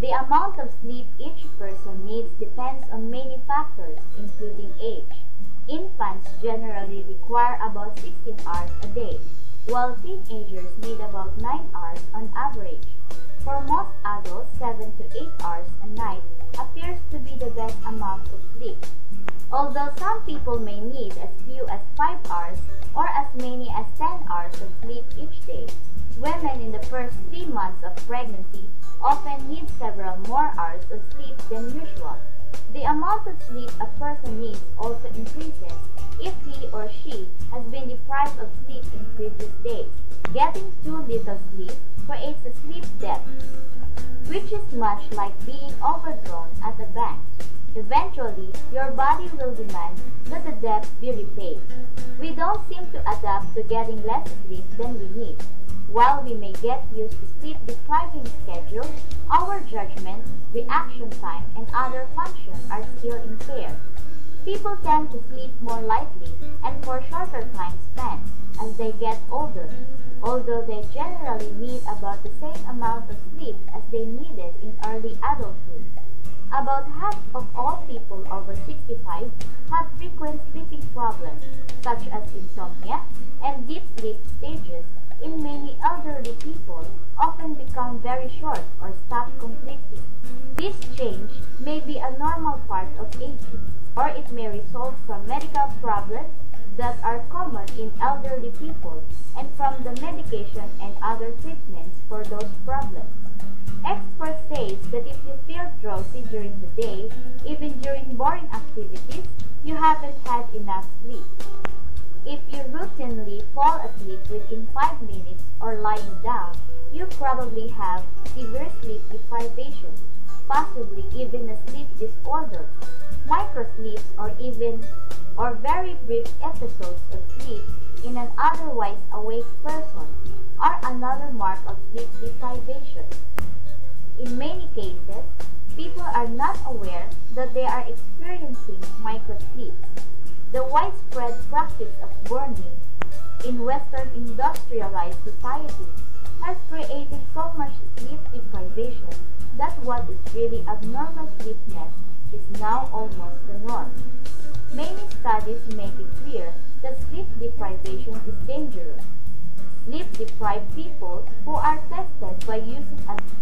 The amount of sleep each person needs depends on many factors, including age. Infants generally require about 16 hours a day, while teenagers need about 9 hours on average. For most adults, 7 to 8 hours a night appears to be the best amount of sleep. Although some people may need as few as 5 hours or as many as 10 hours of sleep each day, women in the first 3 months of pregnancy often need several more hours of sleep than usual. The amount of sleep a person needs also increases if he or she has been deprived of sleep in previous days. Getting too little sleep creates a sleep debt, which is much like being overdrawn at a bank. Eventually, your body will demand that the debt be repaid. We don't seem to adapt to getting less sleep than we need. While we may get used to sleep-depriving schedules, our judgment, reaction time, and other functions are still impaired. People tend to sleep more lightly and for shorter time spans as they get older, although they generally need about the same amount of sleep as they needed in early adulthood. About half of all people over 65 have frequent sleeping problems, such as insomnia and deep sleep stages. In many elderly people often become very short or stop completely. This change may be a normal part of aging, or it may result from medical problems that are common in elderly people and from the medication and other treatments for those problems. Experts say that if you feel drowsy during the day, even during boring activities, you haven't had enough sleep. If you routinely fall asleep within 5 minutes or lying down, you probably have severe sleep deprivation, possibly even a sleep disorder. Microsleeps or very brief episodes of sleep in an otherwise awake person are another mark of sleep deprivation. In many cases, people are not aware that they are experiencing microsleeps. The widespread practice of burning in Western industrialized societies has created so much sleep deprivation that what is really abnormal sleepiness is now almost the norm. Many studies make it clear that sleep deprivation is dangerous. Sleep-deprived people who are tested by using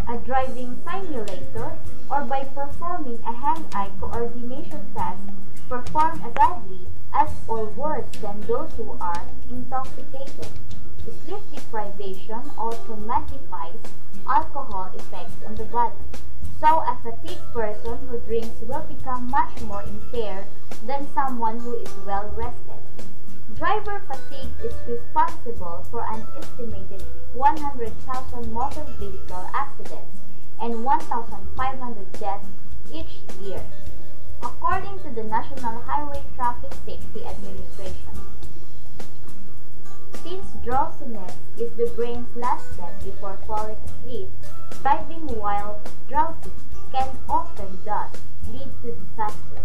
a driving simulator or by performing a hand-eye coordination test perform as badly as or worse than those who are intoxicated. Sleep deprivation also magnifies alcohol effects on the body, so a fatigued person who drinks will become much more impaired than someone who is well rested. Driver fatigue is responsible for an estimated 100,000 motor vehicle accidents and 1,500 deaths each year, according to the National Highway Traffic Safety Administration. Since drowsiness is the brain's last step before falling asleep, driving while drowsy can often thus lead to disaster.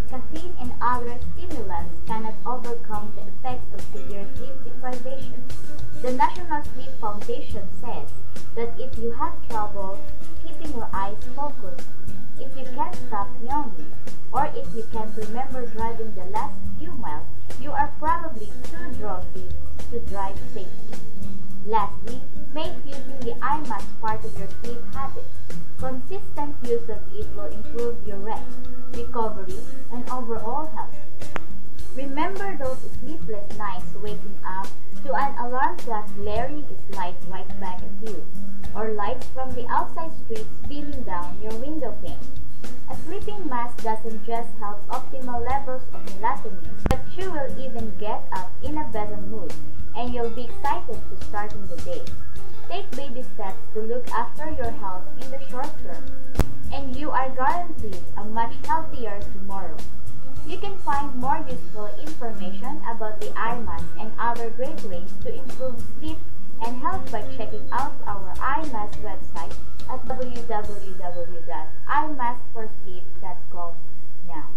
Caffeine and other stimulants cannot overcome the effects of severe sleep deprivation. The National Sleep Foundation says that if you have trouble keeping your eyes focused, if you can't stop yawning, or if you can't remember driving the last few miles, you are probably too drowsy to drive safely. Lastly, make using the eye mask part of your sleep habit. Consistent use of it will improve your rest, recovery, and overall health. Remember those sleepless nights waking up to an alarm clock blaring its light right back at you, or lights from the outside streets beaming down your window pane. A sleeping mask doesn't just help optimal levels of melatonin, but you will even get up in a better mood, and you'll be excited to starting the day. Take baby steps to look after your health in the short term, and you are guaranteed a much healthier tomorrow. You can find more useful information about the eye mask and other great ways to improve sleep and health by checking out our eye mask website at www.eyemaskforsleep.com now.